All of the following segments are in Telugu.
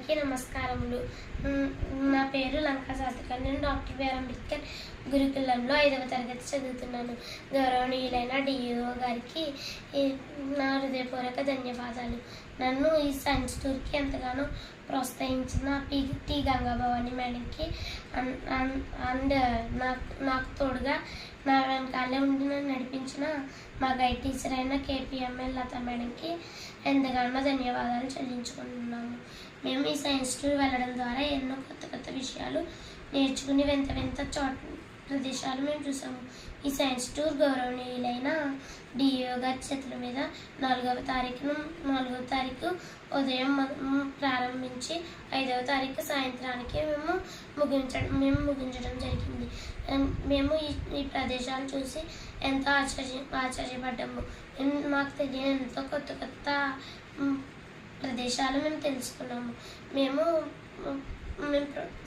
అందరికీ నమస్కారములు. నా పేరు లంకా శాస్త్రి. నేను డాక్టర్ బిఆర్ అంబేద్కర్ గురుకులంలో 5వ తరగతి చదువుతున్నాను. గౌరవనీయులైన డిఈఓ గారికి నా హృదయపూర్వక ధన్యవాదాలు. నన్ను ఈ సైన్స్ టూర్కి ఎంతగానో ప్రోత్సహించిన టి గంగాభవాని మేడంకి అండ్ నాకు తోడుగా నా వెనకాలే ఉండి నన్ను నడిపించిన మా గైడ్ టీచర్ అయిన కేపీఎంఎల్ లతా మేడంకి ఎంతగానో ధన్యవాదాలు చెల్లించుకుంటున్నాము. మేము ఈ సైన్స్ టూర్ వెళ్ళడం ద్వారా ఎన్నో కొత్త విషయాలు నేర్చుకుని వింత ప్రదేశాలు మేము చూసాము. ఈ సైన్స్ టూర్ గౌరవనీయులైన డిఈఓ గారి చేతుల మీద 4వ తారీఖు ఉదయం ప్రారంభించి 5వ తారీఖు సాయంత్రానికి మేము ముగించడం జరిగింది. మేము ఈ ప్రదేశాలు చూసి ఎంతో ఆశ్చర్యపడ్డాము. మాకు తెలియని ఎంతో కొత్త ప్రదేశాలు మేము తెలుసుకున్నాము. మేము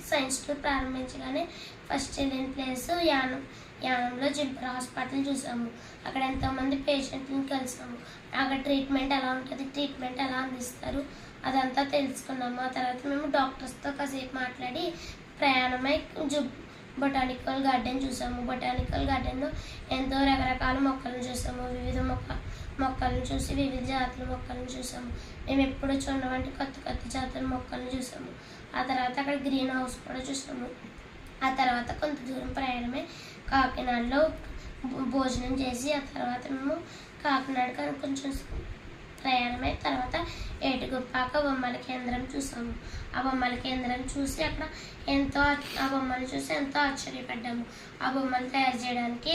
సైన్స్ టూర్ ప్రారంభించగానే ఫస్ట్ వెళ్ళిన ప్లేస్ యానంలో జింపర్ హాస్పిటల్ చూసాము. అక్కడ ఎంతోమంది పేషెంట్ని కలిసాము. అక్కడ ట్రీట్మెంట్ ఎలా ఉంటుంది, ట్రీట్మెంట్ ఎలా అందిస్తారు అదంతా తెలుసుకున్నాము. ఆ తర్వాత మేము డాక్టర్స్తో కాసేపు మాట్లాడి ప్రయాణమై బొటానికల్ గార్డెన్ చూసాము. బొటానికల్ గార్డెన్లో ఎంతో రకరకాల మొక్కలను చూసాము. వివిధ మొక్కలను చూసి వివిధ జాతుల మొక్కలను చూసాము. మేము ఎప్పుడూ చూడవంటి కొత్త జాతుల మొక్కలను చూసాము. ఆ తర్వాత అక్కడ గ్రీన్ హౌస్ కూడా చూసాము. ఆ తర్వాత కొంత దూరం ప్రయాణమే కాకినాడలో భోజనం చేసి ఆ తర్వాత మేము కాకినాడకి కొంచెం ప్రయాణమై తర్వాత ఏటుగుప్పాక బొమ్మల కేంద్రం చూసాము. ఆ బొమ్మల కేంద్రం చూసి అక్కడ ఆ బొమ్మలు చూసి ఎంతో ఆశ్చర్యపడ్డాము. ఆ బొమ్మలు తయారు చేయడానికి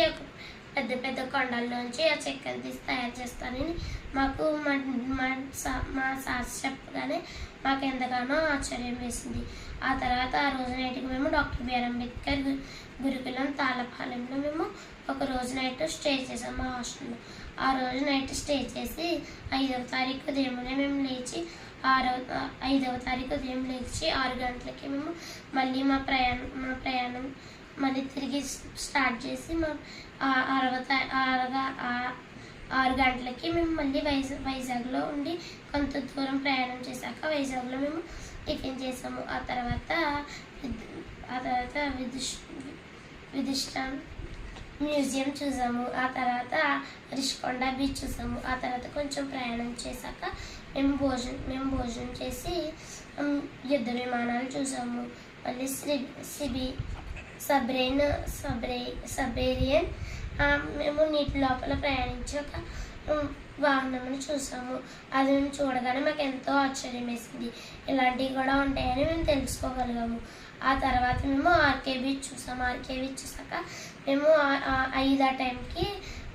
పెద్ద కొండల్లోంచి ఆ చెక్కలు తీసి తయారు చేస్తానని మాకు మా సార్ చెప్పగానే మాకు ఎంతగానో ఆశ్చర్యం వేసింది. ఆ తర్వాత ఆ రోజు నైట్కి మేము డాక్టర్ బిఆర్ అంబేద్కర్ గురుకులం తాళపాలెంలో మేము ఒక రోజు నైట్ స్టే చేసాము మా హాస్టల్లో. ఆ రోజు నైట్ స్టే చేసి 5వ తారీఖు ఉదయమునే మేము లేచి 5వ తారీఖు ఉదయం లేచి 6 గంటలకి మేము మళ్ళీ మా ప్రయాణం మళ్ళీ తిరిగి స్టార్ట్ చేసి 6 గంటలకి మేము మళ్ళీ వైజాగ్లో ఉండి కొంత దూరం ప్రయాణం చేశాక వైజాగ్లో మేము టిఫిన్ చేసాము. ఆ తర్వాత విదిష్ట మ్యూజియం చూసాము. ఆ తర్వాత రిషికొండ బీచ్ చూసాము. ఆ తర్వాత కొంచెం ప్రయాణం చేశాక మేము భోజనం చేసి యుద్ధ విమానాలు చూసాము. మళ్ళీ సబ్రేరియన్ మేము నీటి లోపల ప్రయాణించి ఒక వాహనం చూసాము. అది మేము చూడగానే మాకు ఎంతో ఆశ్చర్యం వేసింది. ఇలాంటివి కూడా ఉంటాయని మేము తెలుసుకోగలిగాము. ఆ తర్వాత మేము ఆర్కే బీచ్ చూసాము. ఆర్కే బీచ్ చూసాక మేము 5 ఆ టైంకి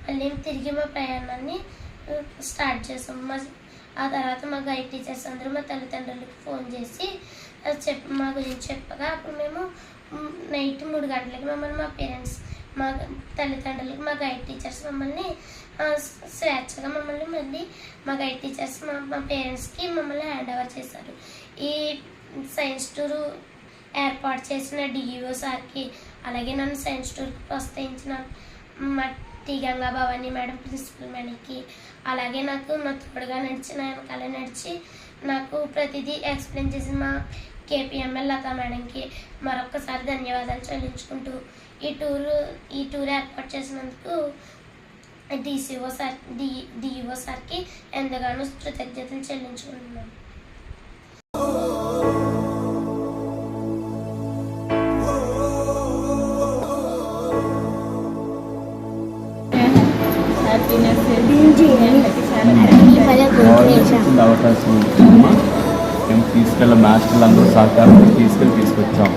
మళ్ళీ తిరిగి మా ప్రయాణాన్ని స్టార్ట్ చేసాము. ఆ తర్వాత మా గైడ్ టీచర్స్ అందరూ మా తల్లిదండ్రులకు ఫోన్ చేసి మా గురించి చెప్పగా అప్పుడు మేము నైట్ 3 గంటలకి మమ్మల్ని మా తల్లిదండ్రులకి మా గైడ్ టీచర్స్ మమ్మల్ని స్వేచ్ఛగా మళ్ళీ మా గైడ్ టీచర్స్ మా పేరెంట్స్కి మమ్మల్ని హ్యాండ్ ఓవర్ చేశారు. ఈ సైన్స్ టూరు ఏర్పాటు చేసిన డిఈఓ సార్కి, అలాగే నన్ను సైన్స్ టూర్కి ప్రోత్సహించిన మా టి గంగాభవాని మేడం ప్రిన్సిపల్ మేడంకి, అలాగే నాకు నా తోడుగా నా వెనకాల నడిచి నాకు ప్రతిదీ ఎక్స్ప్లెయిన్ చేసిన మా కేపీఎంఎల్ లతా మేడంకి మరొక్కసారి ధన్యవాదాలు చెల్లించుకుంటూ ఈ టూర్ ఏర్పాటు చేసినందుకు డిఈఓ సార్కి ఎంతగానో కృతజ్ఞతలు చెల్లించుకుంటున్నాను. అవకాశం మేము తీసుకెళ్ళ మాస్టర్లు అందరూ సహకారం తీసుకొచ్చాం.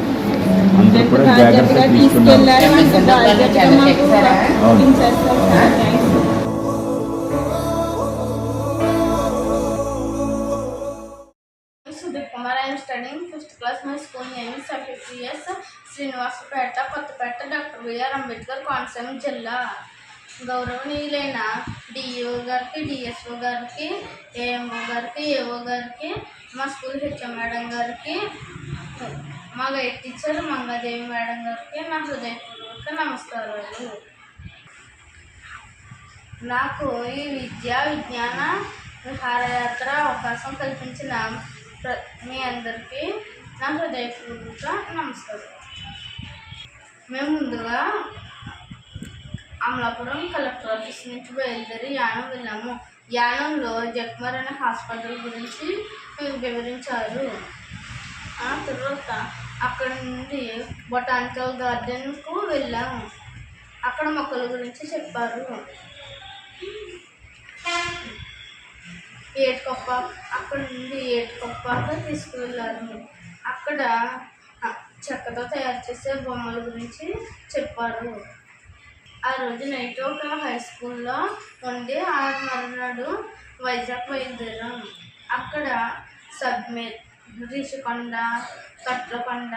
అందరూ కూడా జాగ్రత్తగా తీసుకున్నాం. I am studying 5th class. My school name is Certificates Srinivasapeta, Kottapeta, Dr. B.R. Ambedkar, Koనసీమ జిల్లా. గౌరవనీయులైన డిఈఓ గారికి, డిఎస్ఓ గారికి, ఏఎంఓ గారికి, ఏఓ గారికి, మా స్కూల్ హెచ్ఎం మేడం గారికి, మా గైడ్ టీచర్ మంగాదేవి మేడం గారికి నా హృదయపూర్వక నమస్కారాలు. నాకు ఈ విద్యా విజ్ఞాన విహారయాత్ర అవకాశం కల్పించిన మీ అందరికీ నా హృదయపూర్వక నమస్కారం. మేము ముందుగా అమలాపురం కలెక్టర్ ఆఫీస్ నుంచి బయలుదేరి యానం వెళ్ళాము. యానంలో జక్మర్ అనే హాస్పిటల్ గురించి వివరించారు. ఆ తర్వాత అక్కడ నుండి బొటానికల్ గార్డెన్కు వెళ్ళాము. అక్కడ మొక్కల గురించి చెప్పారు. అక్కడ నుండి ఏటికొప్పాక తీసుకువెళ్ళారు. అక్కడ చెక్కతో తయారు చేసే బొమ్మల గురించి చెప్పారు. ఆ రోజు నైట్ ఒక హై స్కూల్లో ఉండి ఆ మరునాడు వైజాగ్ బయలుదేరాం. అక్కడ రిషికొండ, కట్లకొండ,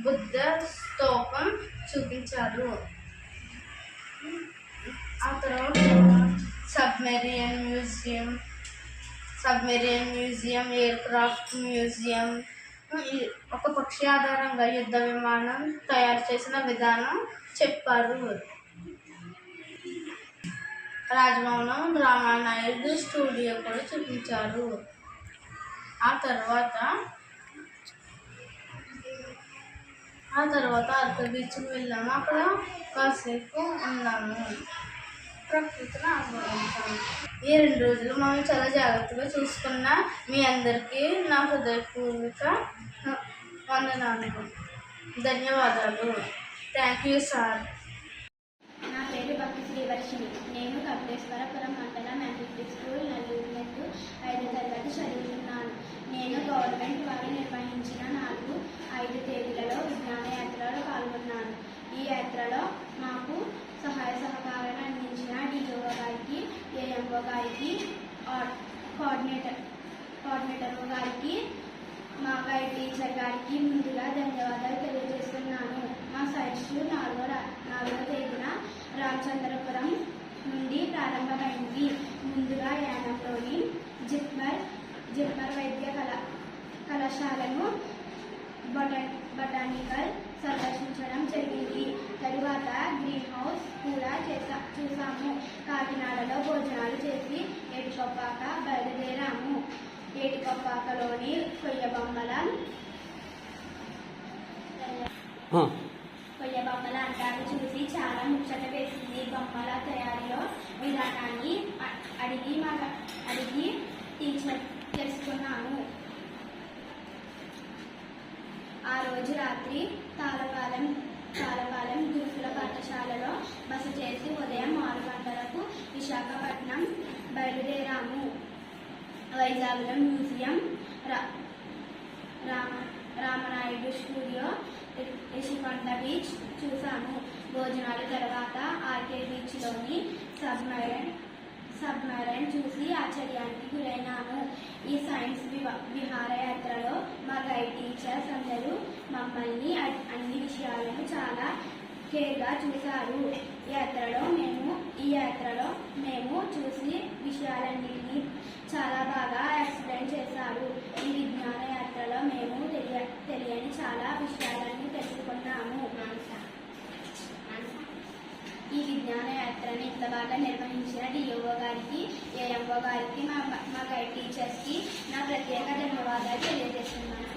బుద్ధ స్తూపం చూపించారు. ఆ తర్వాత సబ్మెరీన్ మ్యూజియం, ఎయిర్క్రాఫ్ట్ మ్యూజియం, ఒక పక్షి ఆధారంగా యుద్ధ విమానం తయారు చేసిన విధానం చెప్పారు. రాజభవనం, రామానాయుడు స్టూడియో కూడా చూపించారు. ఆ తర్వాత అరకు బీచ్కి వెళ్ళాము. అక్కడ కాసేపు ఉన్నాము, ప్రకృతిని ఆస్వాదించాము. ఈ 2 రోజులు మనం చాలా జాగ్రత్తగా చూసుకున్న మీ అందరికీ నా హృదయపూర్వక వందనాలు, ధన్యవాదాలు. Thank you sir. నా పేరు భక్తి శ్రీవర్షిణి. నేను కపిలేశ్వరపురం మండలం ఎంపీ స్కూల్ నల్లూరు 5వ తరగతి చదువుతున్నాను. నేను గవర్నమెంట్ వారు నిర్వహించిన 4-5 తేదీలలో విజ్ఞాన యాత్రలో పాల్గొన్నాను. ఈ యాత్రలో మాకు సహాయ సహకారాలు అందించిన డిఓ గారికి, ఏఎంఓ గారికి, కోఆర్డినేటర్ గారికి, మా గైడ్ టీచర్ గారికి ముందుగా ధన్యవాదాలు తెలియజేస్తున్నాను. మా సైన్స్ 4వ తేదీన రామచంద్రపురం నుండి ప్రారంభమైంది. ముందుగా యానంలోని జిప్మర్ వైద్య కళాశాలను బొటానికల్ సందర్శించడం జరిగింది. తరువాత గ్రీన్ హౌస్ కూడా చూసాము. కాకినాడలో భోజనాలు చేసి ఏటికొప్పాక బయలుదేరాము. ఏటికొప్పాకలోని కొయ్య బొమ్మల అంటాన్ని చూసి చాలా ముచ్చట వేసింది. బొమ్మల తయారీలో విధానాన్ని అడిగి తెలుసుకున్నాను. ఆ రోజు రాత్రి తాళపాలెం గురుకుల పాఠశాలలో బస చేసి ఉదయం 6 గంటలకు విశాఖపట్నం బయలుదేరాము. వైజాగ్లో museum, Rama Naidu studio, Rishikonda beach చూసాము. భోజనాల తర్వాత ఆర్కే బీచ్లోని సబ్మెరైన్ చూసి ఆశ్చర్యానికి గురైనాము. ఈ సైన్స్ విహారయాత్రలో మా గైడ్ టీచర్స్ అందరూ మమ్మల్ని అన్ని విషయాలను చాలా కేర్గా చూశారు. ఈ యాత్రలో మేము చూసి విషయాలన్నింటినీ చాలా బాగా ఎక్స్ప్లెయిన్ చేశారు. ఈ విజ్ఞాన యాత్రలో మేము తెలియని చాలా విషయాలను తెలుసుకున్నాము. ఈ విజ్ఞాన యాత్రని ఇంత బాగా నిర్వహించిన డిఓ గారికి, ఏఎంఓ గారికి, మా గైడ్ టీచర్స్కి నా ప్రత్యేక ధన్యవాదాలు తెలియజేస్తున్నాను.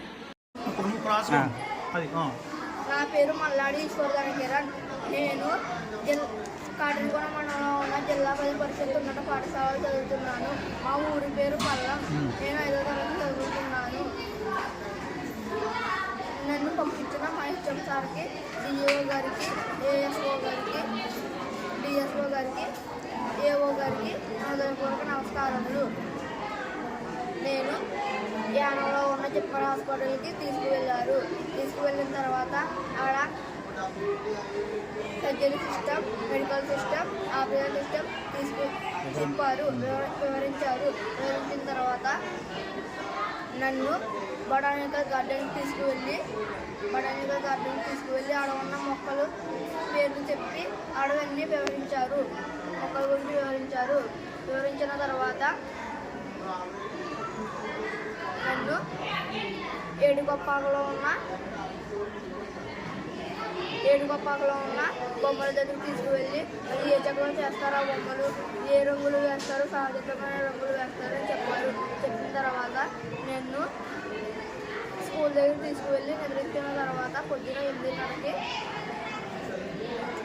నా పేరు మల్లాడి ఈశ్వరదాని కిరణ్. నేను కాటన్గూడ మండలంలో ఉన్న జిల్లా పరిషత్ ఉన్నత పాఠశాలలో చదువుతున్నాను. మా ఊరి పేరు పల్లం. నేను 5వ తరగతి చదువుతున్నాను. నన్ను పంపించిన మా ఇష్టం సార్కి, డిఓ గారికి, ఏఎస్ఓ గారికి, డిఎస్ఓ గారికి, ఏఓ గారికి నా హృదయపూర్వక నమస్కారములు. నేను యానంలో ఉన్న జిప్మర్ హాస్పిటల్కి తీసుకువెళ్ళిన తర్వాత ఆడ surgery system, medical system, operation system చెప్పారు, వివరించారు. వివరించిన తర్వాత నన్ను బొటానికల్ గార్డెన్కి తీసుకువెళ్ళి ఆడ ఉన్న మొక్కలు పేర్లు చెప్పి ఆడవన్నీ వివరించారు. మొక్కల గురించి వివరించిన తర్వాత నన్ను ఏడుకొప్పాకలో ఉన్న బొమ్మల దగ్గరికి తీసుకువెళ్ళి అది ఏ చక్కగా చేస్తారో బొమ్మలు ఏ రంగులు వేస్తారు, సహజమైన రంగులు వేస్తారు అని చెప్పారు. చెప్పిన తర్వాత నేను స్కూల్ దగ్గర తీసుకువెళ్ళి నిద్రించిన తర్వాత పొద్దున 8:30కి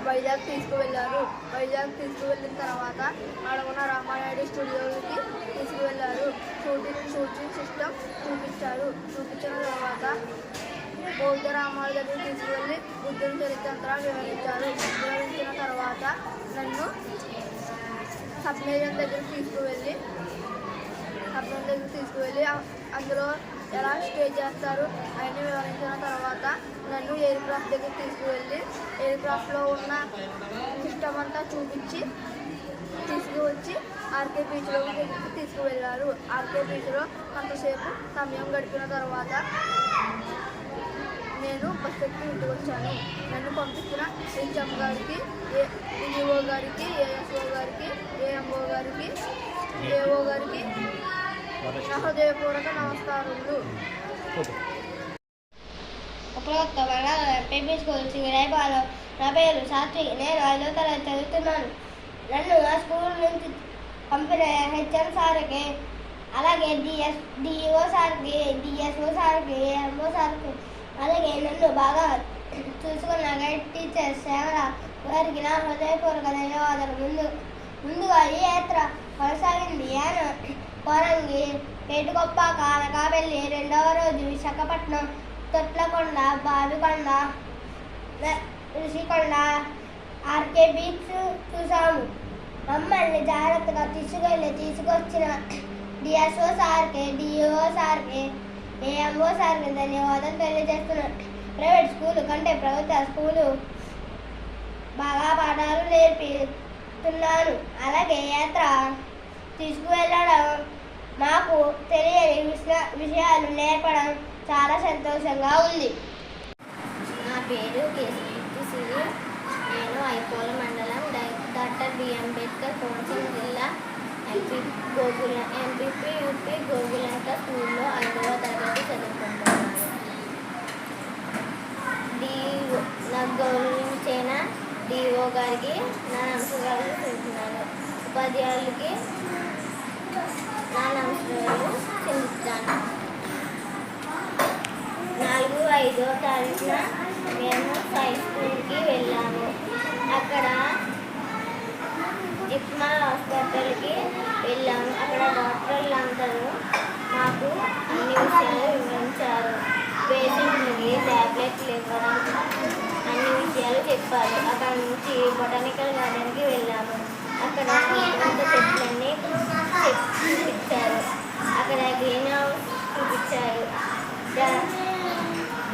వైజాగ్ తీసుకువెళ్ళారు. వైజాగ్ తీసుకువెళ్ళిన తర్వాత అడవున రామానాయుడు స్టూడియోకి తీసుకువెళ్ళారు. షూటింగ్ సిస్టమ్ చూపించారు. చూపించిన తర్వాత బౌద్ధ రామాల దగ్గర తీసుకువెళ్ళి బుద్ధుని చరిత్ర వివరించారు. వివరించిన తర్వాత నన్ను సబ్మేజన్ దగ్గరికి తీసుకువెళ్ళి అందులో ఎలా స్టే చేస్తారు అని వివరించిన తర్వాత నన్ను ఎయిర్ క్రాఫ్ట్ దగ్గర తీసుకువెళ్ళి ఎయిర్ క్రాఫ్ట్లో ఉన్న సిస్టమ్ అంతా చూపించి తీసుకువచ్చి ఆర్కే బీచ్లో తీసుకువెళ్ళారు. ఆర్కే బీచ్లో కొంతసేపు సమయం గడిపిన తర్వాత నేను బస్ ఎక్కి ఇంటికి వచ్చాను. నన్ను పంపించిన హెచ్ఎం గారికి, డిఓ గారికి, ఏఎస్ఓ గారికి, ఏఎంఓ గారికి, ఏఓ గారికి నా హృదయపూర్వక నమస్కారములు. MPP school Singarayapalem. నా పేరు సాత్విక్. నేను 5వ తరగతి చదువుతున్నాను. నన్ను ఆ స్కూల్ నుంచి పంపిన హెచ్ఎం సార్కి, అలాగే డిఓ సార్కి, డిఎస్ఓ సార్కి, ఏఎంఓ సార్కి, అలాగే నన్ను బాగా చూసుకున్న గైడ్ టీచర్ సేవరా గారికి నా హృదయపూర్వక ధన్యవాదాలు. ముందుగా ఈ యాత్ర కొనసాగింది కోరంగి, ఏటుకొప్పాక, అనకాపల్లి, 2వ రోజు విశాఖపట్నం, తొట్లకొండ, బావికొండ, ఋషికొండ, ఆర్కే బీచ్ చూసాము. మమ్మల్ని జాగ్రత్తగా తీసుకొచ్చిన డిఎస్ఓ సార్కి, డిఓ సార్కి, ఏఎంఓ సార్కి ధన్యవాదాలు తెలియజేస్తున్నాను. ప్రైవేట్ స్కూలు కంటే ప్రభుత్వ స్కూలు బాగా పాఠాలు నేర్పిస్తున్నాను. అలాగే యాత్ర తీసుకువెళ్ళడం, మాకు తెలియని విషయాలు నేర్పడం చాలా సంతోషంగా ఉంది. నా పేరు కేశవసిరి. నేను ఐపోల మండలం డాక్టర్ బి అంబేద్కర్ కోనసీమ జిల్లా ఎంపీపీ యూపీ గోగులంక స్కూల్లో 5వ తరగతి చదువుకుంటున్నాను. నాకు గౌరవించిన డిఓ గారికి నా నమస్కారాలు చెబుతున్నాను. ఉపాధ్యాయులకి నా నమస్కారాలు చెందుతాను. 4, 5వ తారీఖున మేము హై స్కూల్కి వెళ్ళాము. అక్కడ ఇక్మా హాస్పిటల్కి వెళ్ళాము. అక్కడ డాక్టర్లు అందరూ మాకు అన్ని విషయాలు వివరించారు. పేషెంట్లకి ట్యాబ్లెట్లు ఇవ్వడం, అన్ని విషయాలు చెప్పారు. అక్కడ నుంచి బొటానికల్ గార్డెన్కి వెళ్ళాము. అక్కడ కొంత చెట్లన్నీ చూపించారు. అక్కడ గ్రీన్ హౌస్ చూపించారు.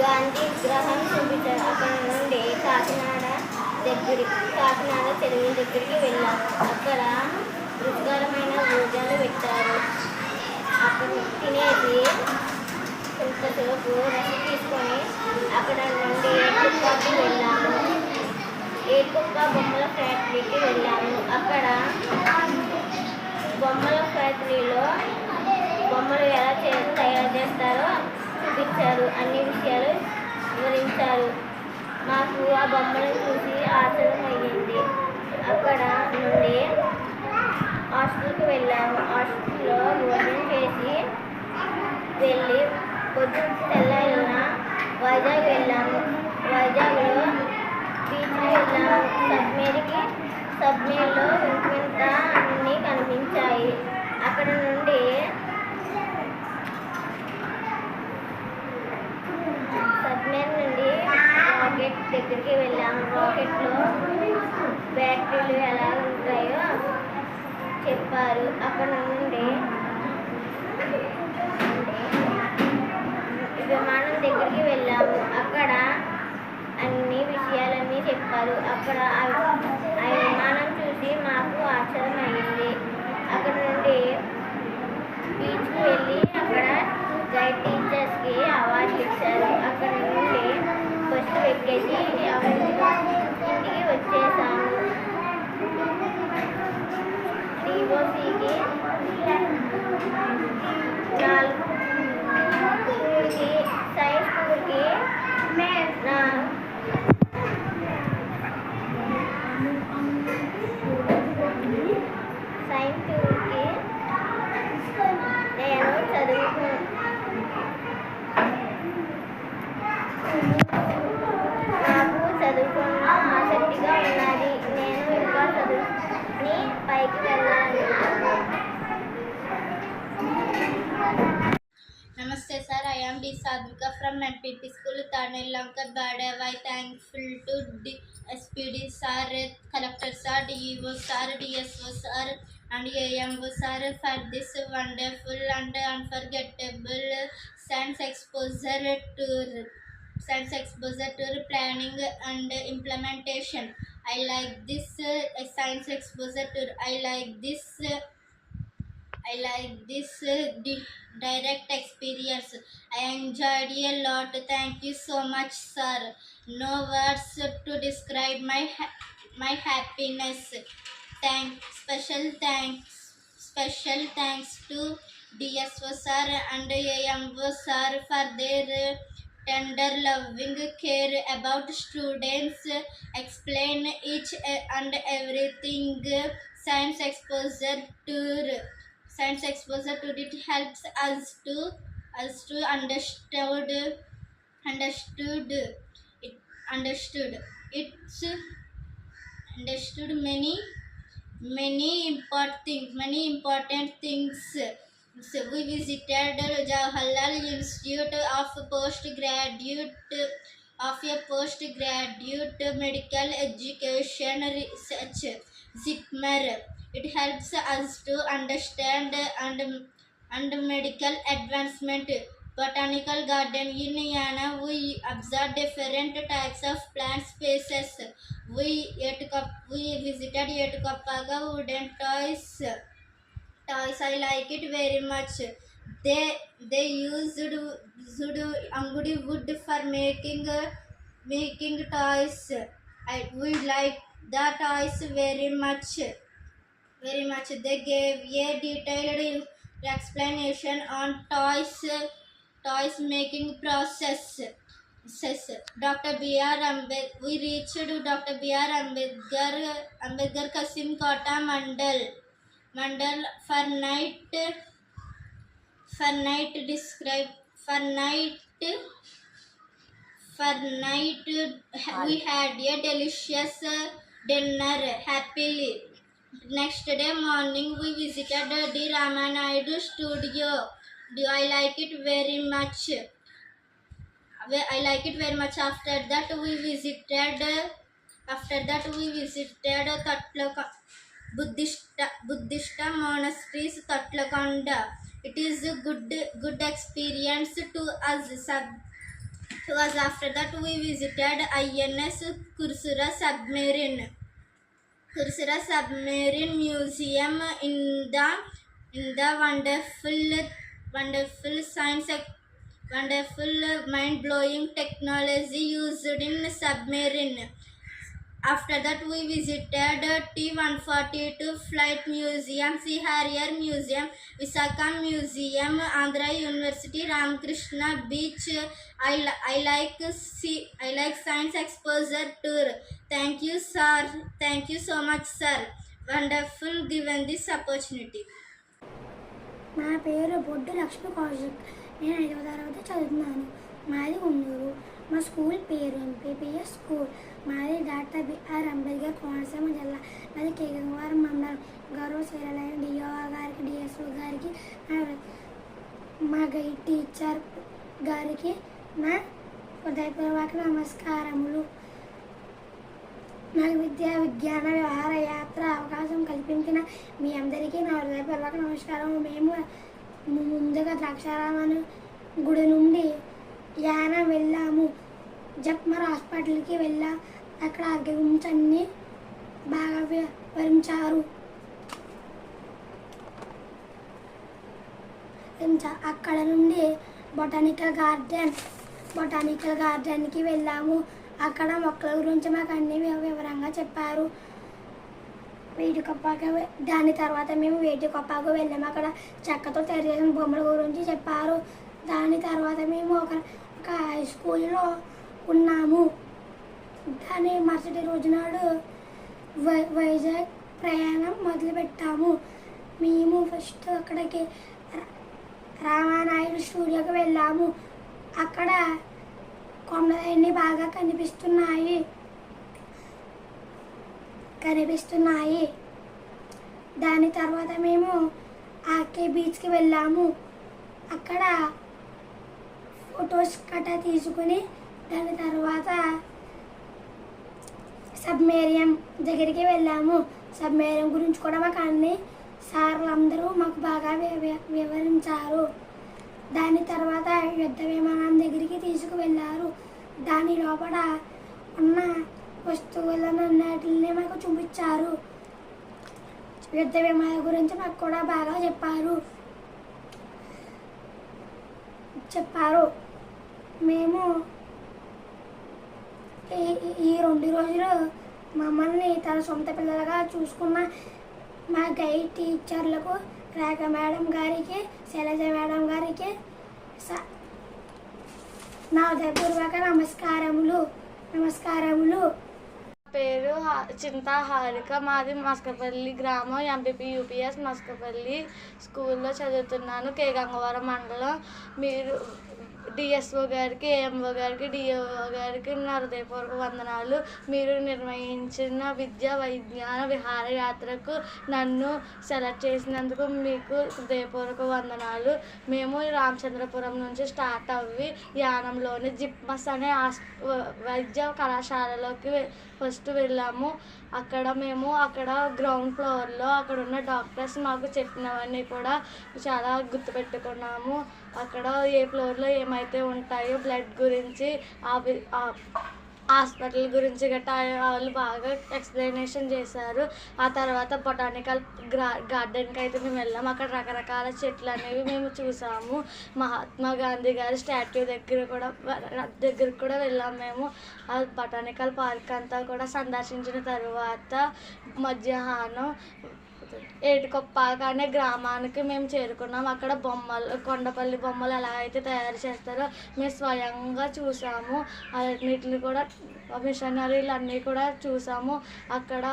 గాంధీ విగ్రహం చూపించారు. అక్కడ నుండి కాకినాడ చెరువు దగ్గరికి వెళ్ళాము. అక్కడ రుచికరమైన భోజనాలు పెట్టారు. అక్కడ తినేసి కొంతసేపు రెస్ట్ తీసుకొని అక్కడ నుండి ఏటుకుప్పకి వెళ్ళాము. ఏటుకుప్ప బొమ్మల ఫ్యాక్టరీకి వెళ్ళాము. అక్కడ బొమ్మల ఫ్యాక్టరీలో బొమ్మలు ఎలా తయారు చేస్తారో చూపించారు. అన్ని విషయాలు వివరించారు. మాకు ఆ బొమ్మలను చూసి ఆశ్చర్యం అయ్యింది. అక్కడ నుండి హాస్టల్కి వెళ్ళాము. హాస్టల్లో భోజనం చేసి వెళ్ళి పొద్దున తెల్లారిన వైజాగ్ వెళ్ళాము. వైజాగ్లో బీచ్కి వెళ్ళాము. సబ్మెరీన్లో వింత అన్నీ కనిపించాయి. అక్కడ నుండి సబ్మెరీన్ నుండి రాకెట్ దగ్గరికి వెళ్ళాము. రాకెట్లో బ్యాటరీలు ఎలా ఉంటాయో చెప్పారు. అక్కడ నుండి విమానం దగ్గరికి వెళ్ళాము. అక్కడ అన్ని విషయాలన్నీ చెప్పారు. అక్కడ ఆ విమానం చూసి మాకు ఆశ్చర్యం అయ్యింది. అక్కడ నుండి బీచ్కి వెళ్ళి అక్కడ గైడ్ టీచర్స్కి అవార్డులు ఇచ్చారు. అక్కడ నుండి బస్సు ఎక్కేసి ఇంటికి వచ్చేసాము. డిఓసికి 4 స్కూల్కి సైన్స్ స్కూల్కి నా I am D. Sadhvika from NPP School, Tanelanka, Badav. I thankful to SPD sir, Collector sir, DEO sir, DSO sir, and AMO sir for this wonderful and unforgettable science exposure tour. Planning and implementation. I like this science exposure tour. Direct experience. I enjoyed a lot. Thank you so much, sir. No words to describe my happiness. Special thanks to DSO sir and AMO sir for their tender loving care about students. Explain each and everything. Science exposure tour. It helps us to understood it understood it's understood many important things. So we visited Jawaharlal Institute of Postgraduate Medical Education Research, ZIPMER. It helps us to understand and medical advancement. Botanical garden in Yana, we observed different types of plant species. We visited Yetukapaga wooden toys. I like it very much. They used angudi wood for making toys. We like the toys very much. They gave a detailed explanation on toys making process. Dr. B.R. Ambedkar. We reached Dr. B.R. Ambedkar Kasim Kota Mandal for night. We had a delicious dinner happily. Next day morning we visited the Ramanaidu studio. I like it very much. After that we visited Tatloka Buddhist monasteries, Tatlakonda. It is a good experience to us. After that we visited INS Kursura Submarine Museum in the wonderful mind-blowing technology used in submarine. After that we visited T-142 Flight Museum, Sea Harrier Museum, Visakha Museum, Andhra University, Ramakrishna Beach. I like science exposure tour. Thank you, sir. Thank you so much, sir. Wonderful given this opportunity. నా పేరు బొడ్డు లక్ష్మి కౌశిక్. నేను 5వ తరగతి చదువుతున్నాను. మాది గుంటూరు. మా స్కూల్ పేరు ఎంపీపీఎస్ స్కూల్. మాది డాక్టర్ బిఆర్ అంబేద్కర్ కోనసీమ జిల్లా. మాది కేగంవారం మండలం. గౌరవ శ్రీలైన డిఓ గారికి, డిఎస్ఓ గారికి, మా గైడ్ టీచర్ గారికి నా హృదయపూర్వక నమస్కారములు. నాకు విజ్ఞాన వ్యవహార యాత్ర అవకాశం కల్పించిన మీ అందరికీ నా హృదయపూర్వక నమస్కారం. మేము ముందుగా ద్రాక్షారామన్ గుడి నుండి యానం వెళ్ళాము. జప్మర్ హాస్పిటల్కి వెళ్ళాం. అక్కడ ఆరోగ్య గురించి అన్నీ బాగా వివరించారు. అక్కడ నుండి బొటానికల్ గార్డెన్కి వెళ్ళాము. అక్కడ మొక్కల గురించి మాకు అన్ని వివరంగా చెప్పారు. దాని తర్వాత మేము వేటికొప్పాకు వెళ్ళాము. అక్కడ చెక్కతో తయారు చేసిన బొమ్మల గురించి చెప్పారు. దాని తర్వాత మేము ఒక హై స్కూల్లో ఉన్నాము. దాని మరుసటి రోజు నాడు వైజాగ్ ప్రయాణం మొదలుపెట్టాము. మేము ఫస్ట్ అక్కడికి రామానాయుడు స్టూడియోకి వెళ్ళాము. అక్కడ కొండలన్నీ బాగా కనిపిస్తున్నాయి. దాని తర్వాత మేము ఆర్కే బీచ్కి వెళ్ళాము. అక్కడ ఫొటోస్ కట్ట తీసుకుని దాని తర్వాత సబ్మేరియం దగ్గరికి వెళ్ళాము. సబ్మేరియం గురించి కూడా మాకు అన్ని సార్లు అందరూ మాకు బాగా వివరించారు. దాని తర్వాత యుద్ధ విమానం దగ్గరికి తీసుకువెళ్ళారు. దాని లోపల ఉన్న వస్తువులన్నిటిని మాకు చూపించారు. యుద్ధ విమానం గురించి మాకు కూడా బాగా చెప్పారు. మేము ఈ 2 రోజులు మమ్మల్ని తన సొంత పిల్లలుగా చూసుకున్న మా గైడ్ టీచర్లకు రేఖ మేడం గారికి, శైలజ మేడం గారికి నా హృదయపూర్వక నమస్కారములు. పేరు చింతా హారిక. మాది మస్కపల్లి గ్రామం, ఎంపీపీ యూపీఎస్ మస్కపల్లి స్కూల్లో చదువుతున్నాను, కే గంగవరం మండలం. మీరు డిఎస్ఓ గారికి, ఏఎంఓ గారికి, డిఓ గారికి నా హృదయపూర్వక వందనాలు. మీరు నిర్వహించిన విద్యా విజ్ఞాన విహారయాత్రకు నన్ను సెలెక్ట్ చేసినందుకు మీకు హృదయపూర్వక వందనాలు. మేము రామచంద్రపురం నుంచి స్టార్ట్ అవ్వి యానంలోని జిప్మస్ అనే వైద్య కళాశాలలోకి ఫస్ట్ వెళ్ళాము. అక్కడ గ్రౌండ్ ఫ్లోర్లో అక్కడ ఉన్న డాక్టర్స్ మాకు చెప్పినవన్నీ కూడా చాలా గుర్తుపెట్టుకున్నాము. అక్కడ ఏ ఫ్లోర్లో ఏమైతే ఉంటాయో బ్లడ్ గురించి, హాస్పిటల్ గురించి గట్టా వాళ్ళు బాగా ఎక్స్ప్లెనేషన్ చేశారు. ఆ తర్వాత బొటానికల్ గార్డెన్కి అయితే మేము వెళ్ళాము. అక్కడ రకరకాల చెట్లు అనేవి మేము చూసాము. మహాత్మా గాంధీ గారి స్టాట్యూ దగ్గరికి కూడా వెళ్ళాము మేము. ఆ బొటానికల్ పార్క్ అంతా కూడా సందర్శించిన తర్వాత మధ్యాహ్నం ఏటికొప్పాక అనే గ్రామానికి మేము చేరుకున్నాం. అక్కడ కొండపల్లి బొమ్మలు ఎలా అయితే తయారు చేస్తారో మేము స్వయంగా చూసాము. అన్నిటిని కూడా మిషనరీలు అన్నీ కూడా చూసాము. అక్కడ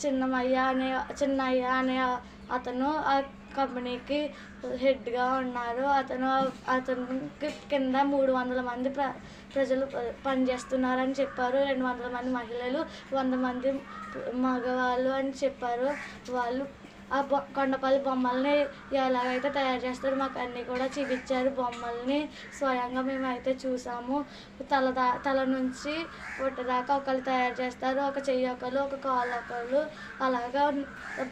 చిన్నయ్య అనే అతను ఆ కంపెనీకి హెడ్గా ఉన్నారు. అతనికి కింద 300 మంది ప్రజలు పనిచేస్తున్నారని చెప్పారు. 200 మంది మహిళలు, 100 మంది మగవాళ్ళు అని చెప్పారు. వాళ్ళు ఆ కొండపల్లి బొమ్మల్ని ఎలాగైతే తయారు చేస్తారో మాకు అన్నీ కూడా చూపించారు. బొమ్మల్ని స్వయంగా మేమైతే చూసాము. తల నుంచి పొట్టదాకా ఒకళ్ళు తయారు చేస్తారు, ఒక చెయ్యి ఒకళ్ళు, ఒక కాలు ఒకళ్ళు, అలాగా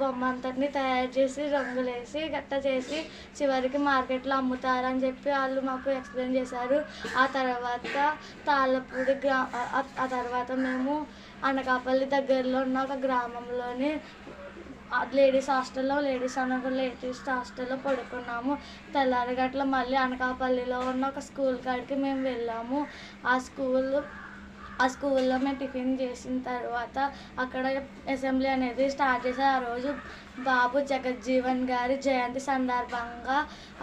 బొమ్మ అంతటిని తయారు చేసి రంగులేసి గట్ట చేసి చివరికి మార్కెట్లో అమ్ముతారని చెప్పి వాళ్ళు మాకు ఎక్స్ప్లెయిన్ చేశారు. ఆ తర్వాత తాళ్ళపూడి ఆ తర్వాత మేము అనకాపల్లి దగ్గరలో ఉన్న ఒక గ్రామంలోని లేడీస్ హాస్టల్లో పడుకున్నాము. తెల్లారి గట్ల మళ్ళీ అనకాపల్లిలో ఉన్న ఒక స్కూల్ కాడికి మేము వెళ్ళాము. ఆ స్కూల్లో మేము టిఫిన్ చేసిన తర్వాత అక్కడ అసెంబ్లీ అనేది స్టార్ట్ చేశారు. ఆ రోజు బాబు జగజ్జీవన్ గారి జయంతి సందర్భంగా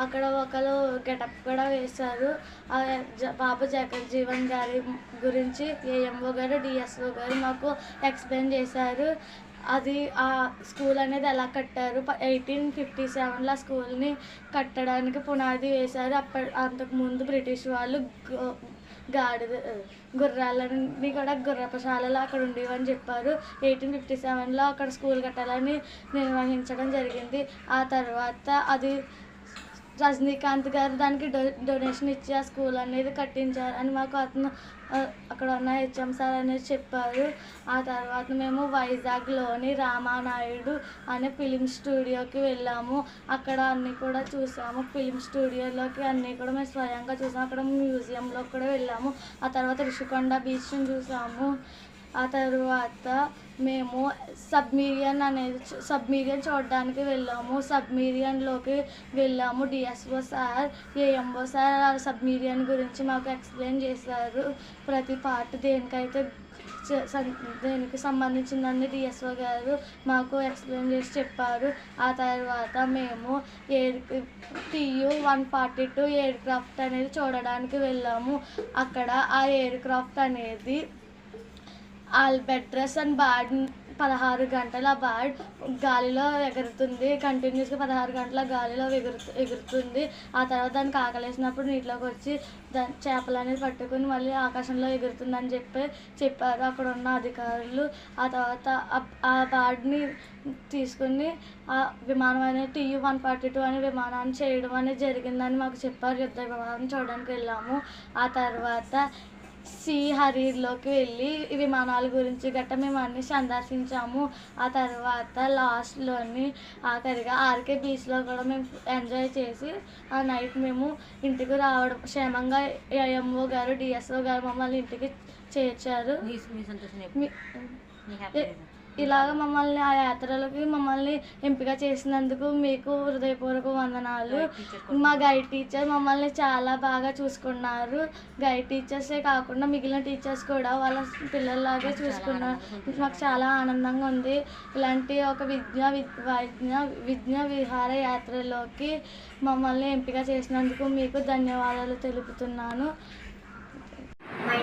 అక్కడ ఒకరు గెటప్ కూడా వేశారు. బాబు జగజ్జీవన్ గారి గురించి ఏఎంఓ గారు, డిఎస్ఓ గారు మాకు ఎక్స్ప్లెయిన్ చేశారు. అది ఆ స్కూల్ అనేది ఎలా కట్టారు, 1857లో ఆ స్కూల్ని కట్టడానికి పునాది వేశారు. అంతకుముందు బ్రిటిష్ వాళ్ళు గుర్రాలని కూడా గుర్రపశాలలో అక్కడ ఉండేవని చెప్పారు. 1857లో అక్కడ స్కూల్ కట్టాలని నిర్వహించడం జరిగింది. ఆ తర్వాత అది రజనీకాంత్ గారు దానికి డొనేషన్ ఇచ్చి ఆ స్కూల్ అనేది కట్టించారు అని మాకు అక్కడ ఉన్న హెచ్ఎం సార్ అనేది చెప్పారు. ఆ తర్వాత మేము వైజాగ్లోని రామానాయుడు అనే ఫిలిం స్టూడియోకి వెళ్ళాము. అక్కడ అన్నీ కూడా చూసాము. ఫిలిం స్టూడియోలోకి అన్నీ కూడా మేము స్వయంగా చూసాము. అక్కడ మ్యూజియంలో కూడా వెళ్ళాము. ఆ తర్వాత రిషికొండ బీచ్ని చూసాము. ఆ తర్వాత మేము సబ్మీరియన్ చూడడానికి వెళ్ళాము. సబ్మీరియన్లోకి వెళ్ళాము. డిఎస్ఓ సార్, ఏఎంఓ సార్ సబ్మీరియన్ గురించి మాకు ఎక్స్ప్లెయిన్ చేశారు. ప్రతి పార్ట్ దేనికి సంబంధించిందని డిఎస్ఓ గారు మాకు ఎక్స్ప్లెయిన్ చేసి చెప్పారు. ఆ తర్వాత మేము TU-142 ఎయిర్ క్రాఫ్ట్ అనేది చూడడానికి వెళ్ళాము. అక్కడ ఆ ఎయిర్ క్రాఫ్ట్ అనేది ఆల్బెట్రస్ అండ్ 16 గంటల బర్డ్ గాలిలో ఎగురుతుంది. కంటిన్యూస్గా 16 గంటల గాలిలో ఎగురుతుంది. ఆ తర్వాత దానికి ఆకలేసినప్పుడు నీటిలోకి వచ్చి దాని చేపలు అనేది పట్టుకుని మళ్ళీ ఆకాశంలో ఎగురుతుందని చెప్పారు అక్కడ ఉన్న అధికారులు. ఆ తర్వాత ఆ బర్డ్ని తీసుకుని ఆ విమానం అనేది TU-142 అనే విమానాన్ని చేయడం అనేది జరిగిందని మాకు చెప్పారు. యుద్ధ విమానం చూడడానికి వెళ్ళాము. ఆ తర్వాత హరిలోకి వెళ్ళి ఈ విమానాల గురించి గట్రా మేము అన్నీ సందర్శించాము. ఆ తర్వాత లాస్ట్లోని ఆఖరిగా ఆర్కే బీచ్లో కూడా మేము ఎంజాయ్ చేసి ఆ నైట్ మేము ఇంటికి రావడం క్షేమంగా AMO గారు DSO గారు మమ్మల్ని ఇంటికి చేర్చారు. ఇలాగ మమ్మల్ని ఆ యాత్రలకి మమ్మల్ని ఎంపిక చేసినందుకు మీకు హృదయపూర్వక వందనాలు. మా గైడ్ టీచర్ మమ్మల్ని చాలా బాగా చూసుకున్నారు. గైడ్ టీచర్సే కాకుండా మిగిలిన టీచర్స్ కూడా వాళ్ళ పిల్లల్లాగే చూసుకున్నారు. మాకు చాలా ఆనందంగా ఉంది. ఇలాంటి ఒక విజ్ఞ విహార యాత్రలోకి మమ్మల్ని ఎంపిక చేసినందుకు మీకు ధన్యవాదాలు తెలుపుతున్నాను. My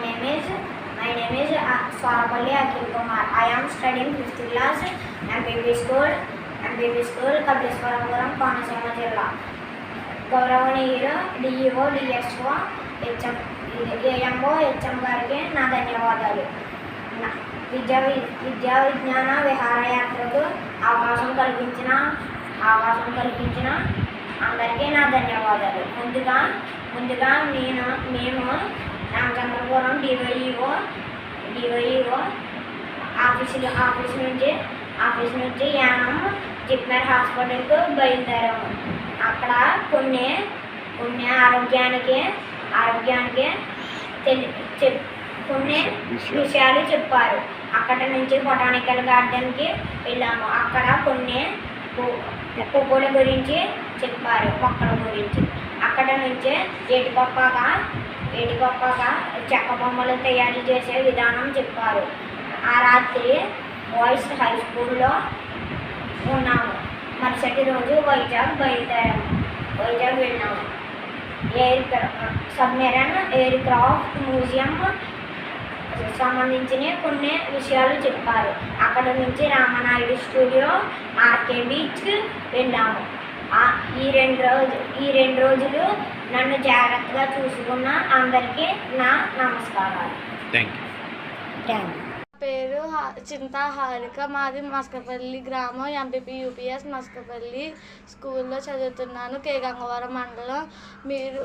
name is Swarapalli Akhil Kumar. I am studying 5th class MPP school, Kabliswaram, Konaseema Jilla. గౌరవనీయులు DEO, DSO, AMO, HM గారికి నా ధన్యవాదాలు. విద్యా విజ్ఞాన విహారయాత్రకు అవకాశం కల్పించిన అందరికీ నా ధన్యవాదాలు. ముందుగా మేము రామచంద్రపురం DYEO ఆఫీస్ నుంచి యానం జిప్మర్ హాస్పిటల్కు బయలుదేరాము. అక్కడ కొన్ని ఆరోగ్యానికి కొన్ని విషయాలు చెప్పారు. అక్కడ నుంచి బొటానికల్ గార్డెన్కి వెళ్ళాము. అక్కడ కొన్ని పువ్వుల గురించి చెప్పారు, మొక్కల గురించి. అక్కడ నుంచి ఏటికొప్పగా చెక్క బొమ్మలు తయారు చేసే విధానం చెప్పారు. ఆ రాత్రి బాయ్స్ హై స్కూల్లో ఉన్నాము. మరుసటి రోజు వైజాగ్ వెళ్ళాము. సబ్మెరైన్ ఎయిర్ క్రాఫ్ట్ మ్యూజియం సంబంధించిన కొన్ని విషయాలు చెప్పారు. అక్కడ నుంచి రామనాయుడు స్టూడియో, ఆర్కే బీచ్ వెళ్ళాము. ఈ రెండు రోజులు నన్ను జాగ్రత్తగా చూసుకున్న అందరికీ నా నమస్కారాలు. Thank you. పేరు చింతా హారిక. మాది మస్కపల్లి గ్రామం, MPP UPS మస్కపల్లి స్కూల్లో చదువుతున్నాను, K గంగవరం మండలం. మీరు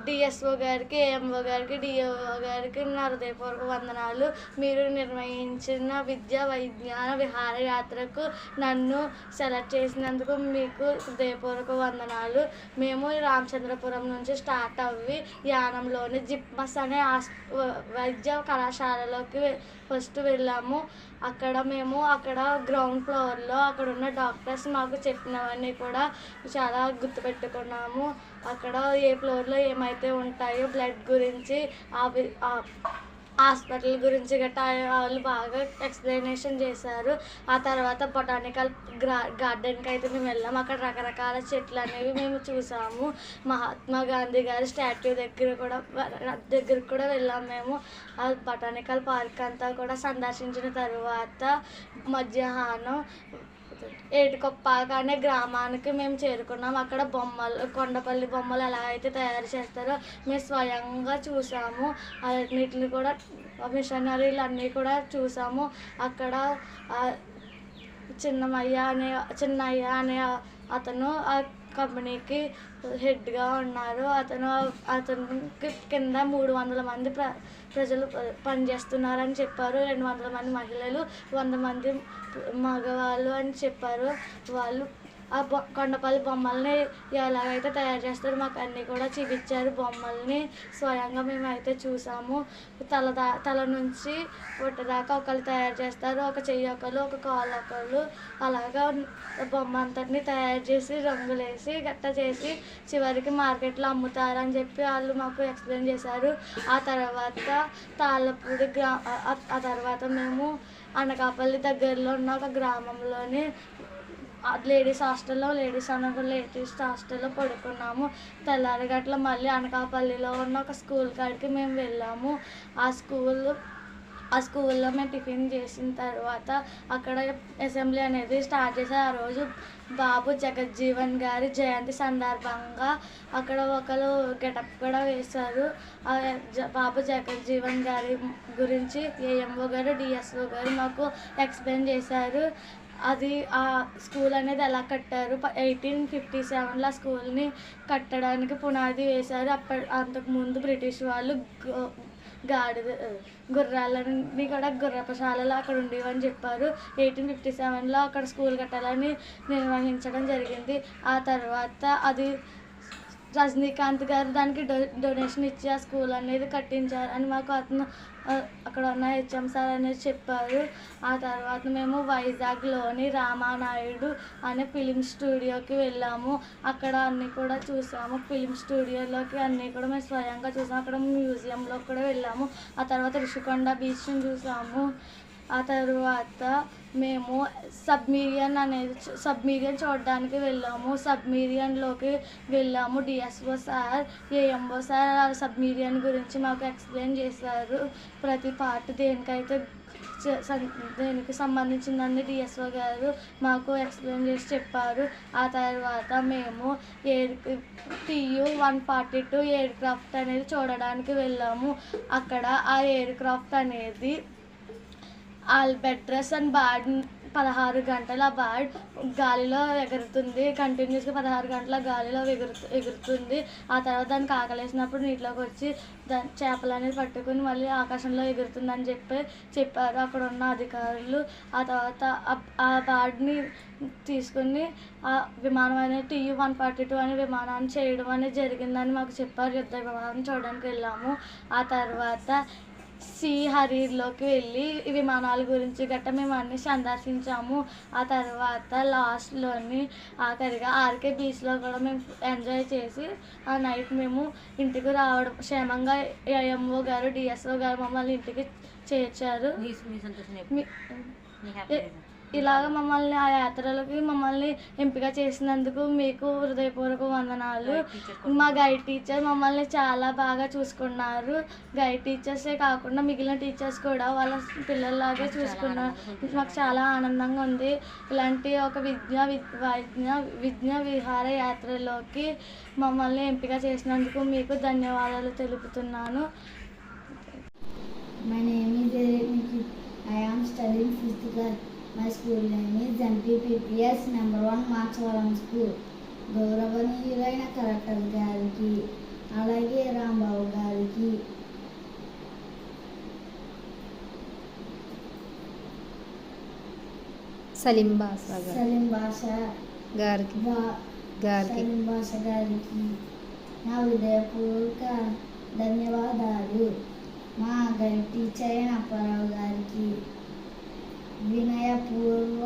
DSO గారికి, AMO గారికి, DO గారికి నా హృదయపూర్వక వందనాలు. మీరు నిర్వహించిన విద్యా విజ్ఞాన విహారయాత్రకు నన్ను సెలెక్ట్ చేసినందుకు మీకు హృదయపూర్వక వందనాలు. మేము రామచంద్రపురం నుంచి స్టార్ట్ అవ్వి యానంలోని జిప్మస్ అనే వైద్య కళాశాలలోకి ఫస్ట్ వెళ్ళాము. అక్కడ గ్రౌండ్ ఫ్లోర్లో అక్కడ ఉన్న డాక్టర్స్ మాకు చెప్పినవన్నీ కూడా చాలా గుర్తుపెట్టుకున్నాము. అక్కడ ఏ ఫ్లోర్లో ఏమైతే ఉంటాయో బ్లడ్ గురించి, హాస్పిటల్ గురించి గట్టా వాళ్ళు బాగా ఎక్స్ప్లెనేషన్ చేశారు. ఆ తర్వాత బొటానికల్ గార్డెన్కి అయితే మేము వెళ్ళాము. అక్కడ రకరకాల చెట్లు అనేవి మేము చూసాము. మహాత్మా గాంధీ గారి స్టాట్యూ దగ్గరికి కూడా వెళ్ళాము మేము. ఆ బొటానికల్ పార్క్ అంతా కూడా సందర్శించిన తర్వాత మధ్యాహ్నం ఏటికొప్పాక అనే గ్రామానికి మేము చేరుకున్నాం. అక్కడ కొండపల్లి బొమ్మలు ఎలా అయితే తయారు చేస్తారో మేము స్వయంగా చూసాము. అన్నిటిని కూడా మిషనరీలు అన్నీ కూడా చూసాము. అక్కడ చిన్నయ్య అనే అతను ఆ కంపెనీకి హెడ్గా ఉన్నారు. అతనికి కింద 300 మంది ప్రజలు పనిచేస్తున్నారని చెప్పారు. 200 మంది మహిళలు, 100 మంది మగవాళ్ళు అని చెప్పారు. వాళ్ళు ఆ కొండపల్లి బొమ్మల్ని ఎలాగైతే తయారు చేస్తారో మాకు అన్నీ కూడా చూపించారు. బొమ్మల్ని స్వయంగా మేమైతే చూసాము. తల నుంచి పొట్టదాకా ఒకళ్ళు తయారు చేస్తారు, ఒక చెయ్యి ఒకళ్ళు, ఒక కాలు ఒకళ్ళు, అలాగా బొమ్మ అంతటిని తయారు చేసి రంగులేసి గట్ట చేసి చివరికి మార్కెట్లో అమ్ముతారని చెప్పి వాళ్ళు మాకు ఎక్స్ప్లెయిన్ చేశారు. ఆ తర్వాత తాళ్ళపూడి ఆ తర్వాత మేము అనకాపల్లి దగ్గరలో ఉన్న ఒక గ్రామంలోని లేడీస్ హాస్టల్లో పడుకున్నాము. తెల్లారి గట్ల మళ్ళీ అనకాపల్లిలో ఉన్న ఒక స్కూల్ కాడికి మేము వెళ్ళాము. ఆ స్కూల్ ఆ స్కూల్లో మేము టిఫిన్ చేసిన తర్వాత అక్కడ అసెంబ్లీ అనేది స్టార్ట్ చేశారు. ఆ రోజు బాబు జగజ్జీవన్ గారి జయంతి సందర్భంగా అక్కడ ఒకరు గెటప్ కూడా వేశారు. బాబు జగజ్జీవన్ గారి గురించి ఏఎంఓ గారు డిఎస్ఓ గారు మాకు ఎక్స్ప్లెయిన్ చేశారు. అది ఆ స్కూల్ అనేది ఎలా కట్టారు, 1857లో ఆ స్కూల్ని కట్టడానికి పునాది వేశారు. అంతకుముందు బ్రిటిష్ వాళ్ళు గుర్రాలని కూడా గుర్రపశాలలు అక్కడ ఉండేవని చెప్పారు. 1857లో అక్కడ స్కూల్ కట్టాలని నిర్వహించడం జరిగింది. ఆ తర్వాత అది రజనీకాంత్ గారు దానికి డొనేషన్ ఇచ్చి ఆ స్కూల్ అనేది కట్టించారు అని మాకు అతను అక్కడ ఉన్న హెచ్ఎం సార్ అనేది చెప్పారు. ఆ తర్వాత మేము వైజాగ్లోని రామానాయుడు అనే ఫిలిం స్టూడియోకి వెళ్ళాము. అక్కడ అన్నీ కూడా చూసాము. ఫిలిం స్టూడియోలోకి అన్నీ కూడా మేము స్వయంగా చూసాము. అక్కడ మ్యూజియంలో కూడా వెళ్ళాము. ఆ తర్వాత రిషికొండ బీచ్ని చూసాము. ఆ తర్వాత మేము సబ్మీరియన్ చూడడానికి వెళ్ళాము. సబ్మీరియన్లోకి వెళ్ళాము. డిఎస్ఓ సార్ ఏఎంఓ సార్ సబ్మీరియన్ గురించి మాకు ఎక్స్ప్లెయిన్ చేశారు. ప్రతి పార్ట్ దేనికి సంబంధించిందని డిఎస్ఓ గారు మాకు ఎక్స్ప్లెయిన్ చేసి చెప్పారు. ఆ తర్వాత మేము TU-142 ఎయిర్ క్రాఫ్ట్ అనేది చూడడానికి వెళ్ళాము. అక్కడ ఆ ఎయిర్ క్రాఫ్ట్ అనేది ఆల్బెట్రస్ అండ్ బార్డ్ 16 గంటల బార్డ్ గాలిలో ఎగురుతుంది. కంటిన్యూస్గా 16 గంటల గాలిలో ఎగురుతుంది. ఆ తర్వాత దానికి ఆకలేసినప్పుడు నీటిలోకి వచ్చి దాని చేపలు అనేది పట్టుకుని మళ్ళీ ఆకాశంలో ఎగురుతుందని చెప్పారు అక్కడ ఉన్న అధికారులు. ఆ తర్వాత ఆ బార్డ్ని తీసుకుని ఆ విమానం అనేది TU-142 అనే విమానాన్ని చేయడం అనేది జరిగిందని మాకు చెప్పారు. యుద్ధ విమానం చూడడానికి వెళ్ళాము. ఆ తర్వాత హరీర్లోకి వెళ్ళి ఈ విమానాల గురించి గట్రా మేము అన్నీ సందర్శించాము. ఆ తర్వాత లాస్ట్లోని ఆఖరిగా ఆర్కే బీచ్లో కూడా మేము ఎంజాయ్ చేసి ఆ నైట్ మేము ఇంటికి రావడం క్షేమంగా ఏఎంఓ గారు డిఎస్ఓ గారు మమ్మల్ని ఇంటికి చేర్చారు. ఇలాగ మమ్మల్ని ఆ యాత్రలకి మమ్మల్ని ఎంపిక చేసినందుకు మీకు హృదయపూర్వక వందనాలు. మా గైడ్ టీచర్ మమ్మల్ని చాలా బాగా చూసుకున్నారు. గైడ్ టీచర్సే కాకుండా మిగిలిన టీచర్స్ కూడా వాళ్ళ పిల్లల్లాగే చూసుకున్నారు. మాకు చాలా ఆనందంగా ఉంది. ఇలాంటి ఒక విజ్ఞ విహార యాత్రలోకి మమ్మల్ని ఎంపిక చేసినందుకు మీకు ధన్యవాదాలు తెలుపుతున్నాను. My name is Eric Nikki. I am studying 5th class. My school name is MPPPS No. 1 Machavaram school. గౌరవనీయులైన కలెక్టర్ గారికి అలాగే రాంబాబు గారికి సలీం భాష గారికి నా హృదయపూర్వక ధన్యవాదాలు. మా గైడ్ టీచర్ అయిన అప్పారావు గారికి వినయపూర్వక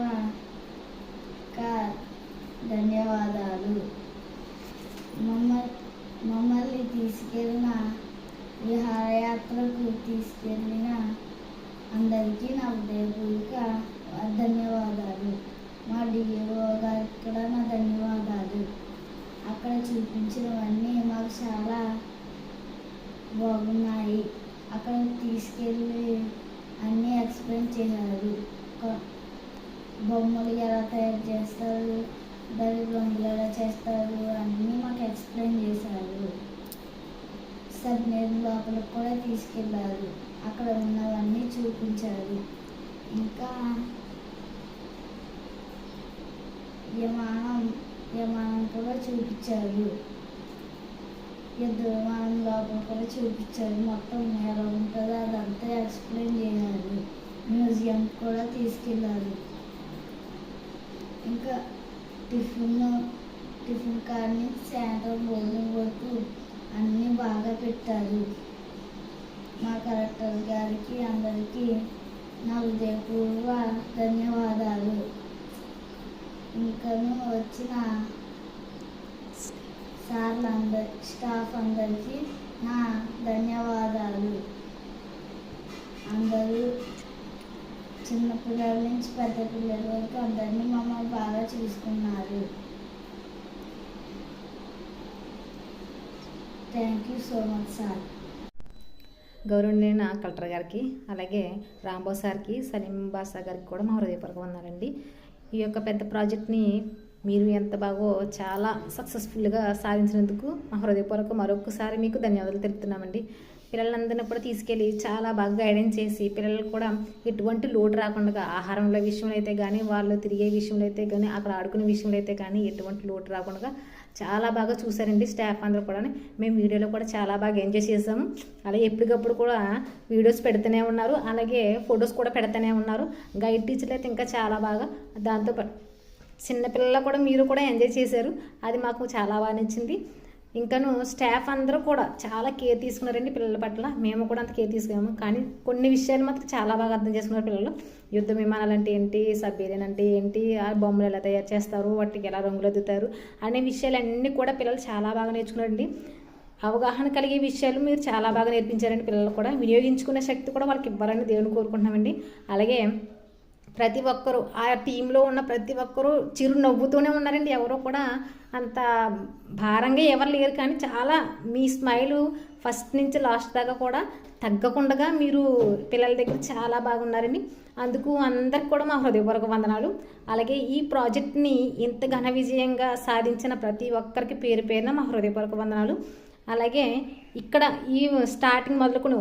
ధన్యవాదాలు. మమ్మల్ని తీసుకెళ్ళిన విహారయాత్రకు తీసుకెళ్ళిన అందరికీ నా హృదయపూర్వక ధన్యవాదాలు. మా డిఓ గారికి కూడా నా ధన్యవాదాలు. అక్కడ చూపించినవన్నీ మాకు చాలా బాగున్నాయి. అక్కడ తీసుకెళ్ళి అన్నీ ఎక్స్ప్లెయిన్ చేశారు. బొమ్మలు ఎలా తయారు చేస్తారు, దాని రంగులు ఎలా చేస్తారు అన్నీ మాకు ఎక్స్ప్లెయిన్ చేశారు. సబ్మెరీన్ లోపలికి కూడా తీసుకెళ్ళారు. అక్కడ ఉన్నవన్నీ చూపించారు. ఇంకా విమానం కూడా చూపించారు. యుద్ధ విమానం లోపల కూడా చూపించారు. మొత్తం ఎలా ఉంటుందో అదంతా ఎక్స్ప్లెయిన్ చేయాలి. మ్యూజియం కూడా తీసుకెళ్ళారు. ఇంకా టిఫిన్ కానీ సాయంత్రం భోజనం వరకు అన్నీ బాగా పెట్టారు. మా కలెక్టర్ గారికి అందరికీ నా హృదయపూర్వక ధన్యవాదాలు. ఇంకను వచ్చిన స్టాఫ్ అందరికీ నా ధన్యవాదాలు. అందరూ చిన్న పిల్లల నుంచి పెద్ద పిల్లల వరకు అందరినీ మమ్మల్ని బాగా చూసుకున్నారు. Thank you so much sir. గౌరవనీయులైన కలెక్టర్ గారికి, అలాగే రాంబాబు సార్కి, సలీం బాషా గారికి కూడా మా హృదయపూర్వక వందనాలండి. ఈ యొక్క పెద్ద ప్రాజెక్ట్ని మీరు ఎంత బాగో చాలా సక్సెస్ఫుల్గా సాధించినందుకు మా హృదయపూర్వక మరొకసారి మీకు ధన్యవాదాలు తెలుపుతున్నామండి. పిల్లలందరినీ కూడా తీసుకెళ్ళి చాలా బాగా గైడెన్స్ చేసి పిల్లలకు కూడా ఎటువంటి లోటు రాకుండా ఆహారంలో విషయంలో అయితే కానీ, వాళ్ళు తిరిగే విషయంలో అయితే కానీ, అక్కడ ఆడుకునే విషయంలో అయితే కానీ ఎటువంటి లోటు రాకుండా చాలా బాగా చూసారండి స్టాఫ్ అందరూ కూడా. మేము వీడియోలో కూడా చాలా బాగా ఎంజాయ్ చేసాము. అలాగే ఎప్పటికప్పుడు కూడా వీడియోస్ పెడుతూనే ఉన్నారు, అలాగే ఫొటోస్ కూడా పెడుతూనే ఉన్నారు. గైడ్ టీచర్లు అయితే ఇంకా చాలా బాగా, దాంతోపాటు చిన్నపిల్లలు కూడా మీరు కూడా ఎంజాయ్ చేశారు. అది మాకు చాలా బాగా నచ్చింది. ఇంకాను స్టాఫ్ అందరూ కూడా చాలా కేర్ తీసుకున్నారండి పిల్లల పట్ల. మేము కూడా అంత కేర్ తీసుకున్నాము, కానీ కొన్ని విషయాలు మాత్రం చాలా బాగా అర్థం చేసుకున్నారు పిల్లలు. యుద్ధ విమానాలు అంటే ఏంటి, సబ్మెరీన్ అంటే ఏంటి, ఆ బొమ్మలు ఎలా తయారు చేస్తారు, వాటికి ఎలా రంగులు అద్దుతారు అనే విషయాలన్నీ కూడా పిల్లలు చాలా బాగా నేర్చుకున్నారండి. అవగాహన కలిగే విషయాలు మీరు చాలా బాగా నేర్పించారండి. పిల్లలు కూడా వినియోగించుకునే శక్తి కూడా వాళ్ళకి ఇవ్వాలని దేవుని కోరుకుంటున్నామండి. అలాగే ప్రతి ఒక్కరూ ఆ టీంలో ఉన్న ప్రతి ఒక్కరూ చిరు నవ్వుతూనే ఉన్నారండి. ఎవరో కూడా అంత భారంగా ఎవరు లేరు, కానీ చాలా మీ స్మైలు ఫస్ట్ నుంచి లాస్ట్ దాకా కూడా తగ్గకుండా మీరు పిల్లల దగ్గర చాలా బాగున్నారండి. అందుకు అందరికి కూడా మా హృదయపూర్వక వందనాలు. అలాగే ఈ ప్రాజెక్ట్ని ఇంత ఘన విజయంగా సాధించిన ప్రతి ఒక్కరికి పేరు పేరున మా హృదయపూర్వక వందనాలు. అలాగే ఇక్కడ ఈ స్టార్టింగ్ మొదలుకొని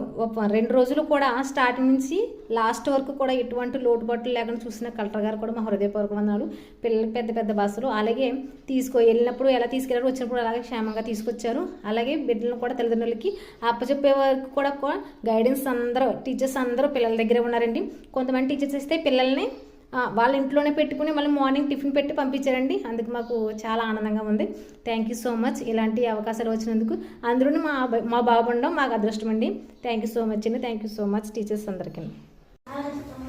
2 రోజులు కూడా స్టార్టింగ్ నుంచి లాస్ట్ వరకు కూడా ఎటువంటి లోటుపాట్లు లేకుండా చూసిన కలెక్టర్ గారు కూడా మా హృదయపూర్వక వందనాలు. పిల్లలకి పెద్ద పెద్ద బస్సులు, అలాగే వెళ్ళినప్పుడు ఎలా తీసుకెళ్ళారు, వచ్చినప్పుడు అలాగే క్షేమంగా తీసుకొచ్చారు. అలాగే బిడ్డలను కూడా తల్లిదండ్రులకి అప్పచెప్పే వరకు కూడా గైడెన్స్ అందరూ టీచర్స్ అందరూ పిల్లల దగ్గరే ఉన్నారండి. కొంతమంది టీచర్స్ ఇస్తే పిల్లల్ని వాళ్ళ ఇంట్లోనే పెట్టుకుని మళ్ళీ మార్నింగ్ టిఫిన్ పెట్టి పంపించారండి. అందుకు మాకు చాలా ఆనందంగా ఉంది. థ్యాంక్ యూ సో మచ్ ఇలాంటి అవకాశాలు వచ్చినందుకు. అందులో మా బాబు ఉండడం మాకు అదృష్టం అండి. థ్యాంక్ యూ సో మచ్ అండి. Thank you so much teachers అందరికీ.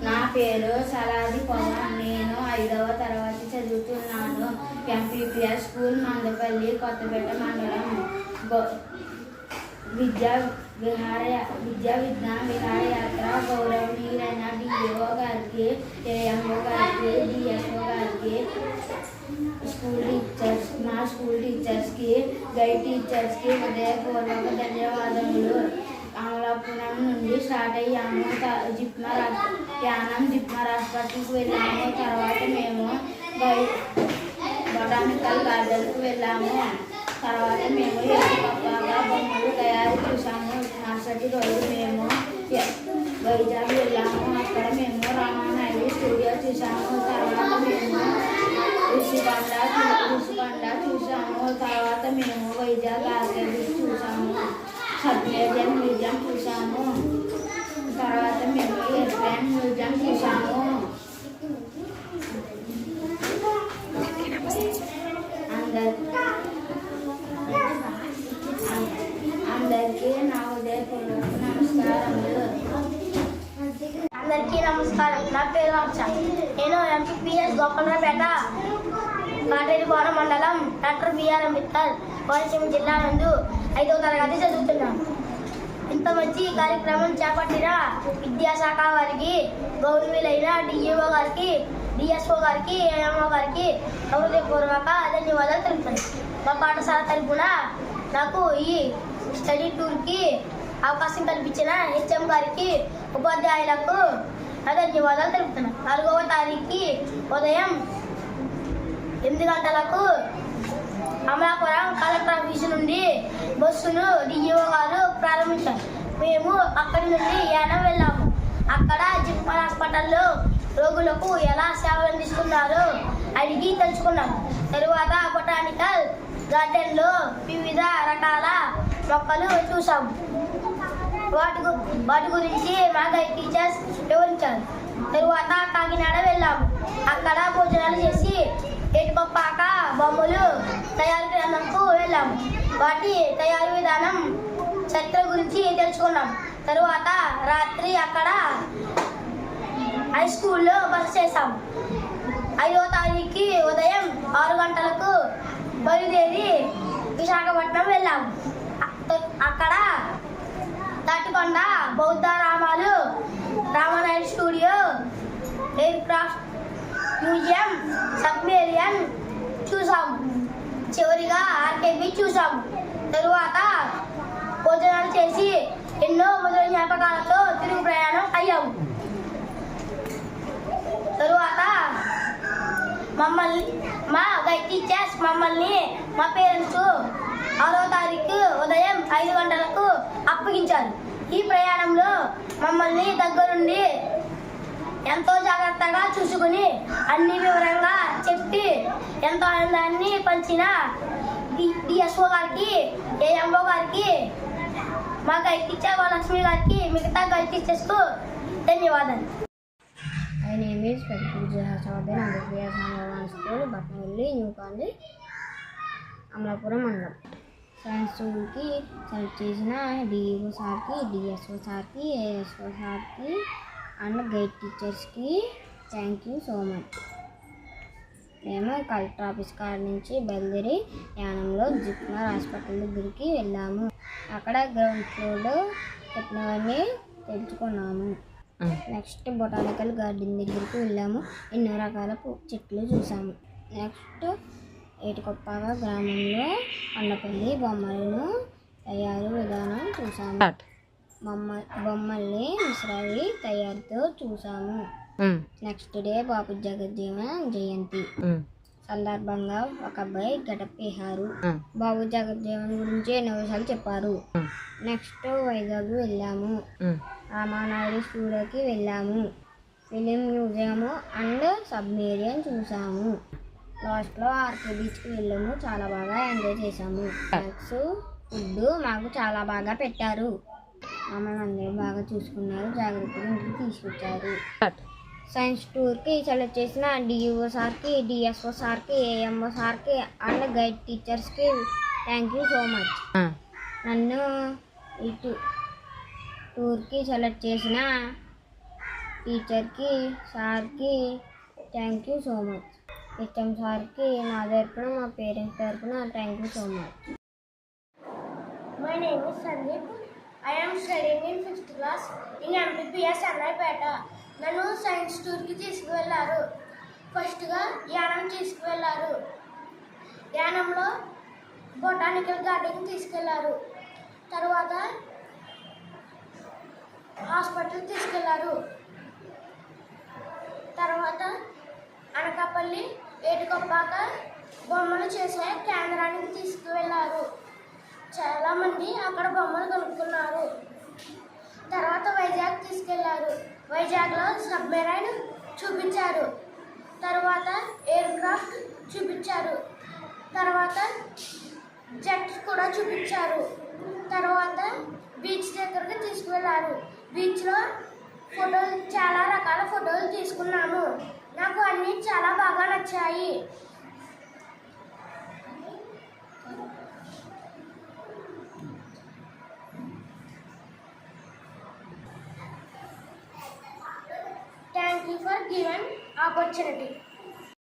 నా పేరు సలాది పవన్. నేను 5వ తరగతి చదువుతున్నాను. ఎంపీపీఎస్ స్కూల్ మందపల్లి, కొత్తపేట మండలం. విద్యా విజ్ఞాన విహారయాత్ర గౌరవనీయులైన డిఓ గారికి, ఏఎంఓ గారికి, డిఎస్ఓ గారికి, మా స్కూల్ టీచర్స్కి, గైడ్ టీచర్స్కి హృదయపూర్వక ధన్యవాదములు. అమలాపురం నుండి స్టార్ట్ అయ్యాము. జిప్మర్ హాస్పిటల్కి వెళ్ళాము. తర్వాత మేము బొటానికల్ గార్డెన్కి వెళ్ళాము. తర్వాత మేము ఎప్పగా బొమ్మలు తయారు చూసాము. మరుసటి రోజు మేము వైజాగ్ వెళ్ళాము. అక్కడ మేము రామానాయుడు స్టూడియో చూసాము. తర్వాత మేము ఋషికొండ చూసాము. తర్వాత మేము వైజాగ్ ఆర్కేడ్ చూసాము. సబ్మెరీన్ మ్యూజియం చూసాము. తర్వాత మేము ఎయిర్ప్లేన్ మ్యూజియం చూసాము. అందరికీ నా ఉదయపూర్వక నమస్కారములు. అందరికీ నమస్కారం. నా పేరు హర్ష. నేను ఎంపీపీఎస్ గోపాలపేట కాటేరిపాలెం మండలం డాక్టర్ బిఆర్ అంబేద్కర్ కోనసీమ జిల్లా నందు 5వ తరగతి చదువుతున్నాను. ఇంత మంచి కార్యక్రమం చేపట్టిన విద్యాశాఖ వారికి, గౌరవనీయులైన డిఈఓ గారికి, డిఎస్ఓ గారికి, ఏఎంఓ గారికి హృదయపూర్వక ధన్యవాదాలు తెలుపుతాను. మా పాఠశాల తరఫున నాకు ఈ స్టడీ టూర్కి అవకాశం కల్పించిన హెచ్ఎం గారికి, ఉపాధ్యాయులకు ధన్యవాదాలు తెలుపుతున్నాను. 4వ తారీఖుకి ఉదయం 8 గంటలకు అమలాపురం కలెక్టర్ ఆఫీసు నుండి బస్సును డిఈఓ గారు ప్రారంభించారు. మేము అక్కడి నుండి యానం వెళ్ళాము. అక్కడ జిప్మర్ హాస్పిటల్లో రోగులకు ఎలా సేవలు అందిస్తున్నారో అడిగి తెలుసుకున్నాము. తరువాత బొటానికల్ గార్డెన్లో వివిధ రకాల మొక్కలు చూసాము. వాటి గురించి మా గైడ్ టీచర్స్ వివరించారు. తరువాత కాకినాడ వెళ్ళాము. అక్కడ భోజనాలు చేసి ఏటిపప్పాక బొమ్మలు తయారు కేంద్రంకు వెళ్ళాము. వాటి తయారు విధానం, చరిత్ర గురించి తెలుసుకున్నాం. తరువాత రాత్రి అక్కడ హై స్కూల్లో బస చేశాము. 5వ తారీఖుకి ఉదయం 6 గంటలకు బయలుదేరి విశాఖపట్నం వెళ్ళాము. అక్కడ తాటికొండ బౌద్ధ రామాలు, Ramanaidu studio, aircraft museum, submarine చూసాము. చివరిగా ఆర్కేబీ చూసాము. తరువాత భోజనాలు చేసి ఎన్నో మధుర మా గైడ్ టీచర్స్ మమ్మల్ని మా పేరెంట్స్ 6వ తారీఖు ఉదయం 5 గంటలకు అప్పగించారు. ఈ ప్రయాణంలో మమ్మల్ని దగ్గరుండి ఎంతో జాగ్రత్తగా చూసుకుని అన్ని వివరంగా చెప్పి ఎంతో ఆనందాన్ని పంచిన డిఎస్ఓ గారికి, ఏఎంఓ గారికి, మా గైడ్ టీచర్ లక్ష్మి గారికి, మిగతా గైడ్ టీచర్స్కు ధన్యవాదాలు. My name is Pradipja Chowdhury, Andhra Pradesh School, Batnavali, New College, Amalapuram మండలం. సైన్స్ స్కూల్కి సెలెక్ట్ చేసిన డిఈఓ సార్కి, డిఎస్ఓ సార్కి, ఏఎస్ఓ సార్కి అండ్ గైడ్ టీచర్స్కి థ్యాంక్ యూ సో మచ్. మేము కలెక్టర్ ఆఫీస్ కాడ నుంచి బయలుదేరి యానంలో జిప్మర్ హాస్పిటల్ దగ్గరికి వెళ్ళాము. అక్కడ గ్రౌండ్ ఫ్లోర్లో చెప్పినవన్నీ తెలుసుకున్నాము. నెక్స్ట్ బొటానికల్ గార్డెన్ దగ్గరికి వెళ్ళాము. ఎన్నో రకాల చెట్లు చూసాము. నెక్స్ట్ ఏటికొప్పాక గ్రామంలో కొండపల్లి బొమ్మలను తయారు విధానం చూసాము. బొమ్మల్ని మిశ్రాయి తయారుతో చూసాము. నెక్స్ట్ డే బాపు జగజ్జీవన్ జయంతి సందర్భంగా ఒక అబ్బాయి గెటప్ వేశారు. బాబు జగజ్జీవన్ గురించి ఎన్నో విషయాలు చెప్పారు. నెక్స్ట్ వైజాగ్ వెళ్ళాము. రామానాయుడు స్టూడియోకి వెళ్ళాము. ఫిలిం మ్యూజియం అండ్ సబ్మెరీన్ చూసాము. లాస్ట్లో ఆర్కే బీచ్కి వెళ్ళాము. చాలా బాగా ఎంజాయ్ చేసాము. స్నాక్స్ ఫుడ్ మాకు చాలా బాగా పెట్టారు. మమ్మల్ని అందరూ బాగా చూసుకున్నారు. జాగ్రత్తగా ఇంటికి తీసుకొచ్చారు. సైన్స్ టూర్కి సెలెక్ట్ చేసిన డిఈఓ సార్కి, డిఎస్ఓ సార్కి, ఏఎంఓ సార్కి అండ్ గైడ్ టీచర్స్కి థ్యాంక్ యూ సో మచ్. నన్ను ఈ టూర్కి సెలెక్ట్ చేసిన టీచర్కి, సార్కి thank you so much. HM సార్కి నా తరపున, మా పేరెంట్స్ తరపున thank you so much. My name is Sandeep. I am studying in 5th class in MPPS అన్నయ్యపేట. నన్ను సైన్స్ టూర్కి తీసుకువెళ్ళారు. ఫస్ట్గా యానం తీసుకువెళ్ళారు. యానంలో బొటానికల్ గార్డెన్ తీసుకెళ్లారు. తర్వాత హాస్పిటల్ తీసుకెళ్లారు. తర్వాత అనకాపల్లి ఏటికొప్పాక బొమ్మలు చేసే కేంద్రానికి తీసుకువెళ్ళారు. చాలామంది అక్కడ బొమ్మలు కొనుక్కున్నారు. తర్వాత వైజాగ్ తీసుకెళ్లారు. వైజాగ్లో సబ్మెరైన్ చూపించారు. తర్వాత ఎయిర్ క్రాఫ్ట్ చూపించారు. తర్వాత జెట్ కూడా చూపించారు. తర్వాత బీచ్ దగ్గరకు తీసుకువెళ్ళారు. బీచ్లో ఫోటోలు, చాలా రకాల ఫోటోలు తీసుకున్నాము. నాకు అన్నీ చాలా బాగా నచ్చాయి. Thank you for giving opportunity.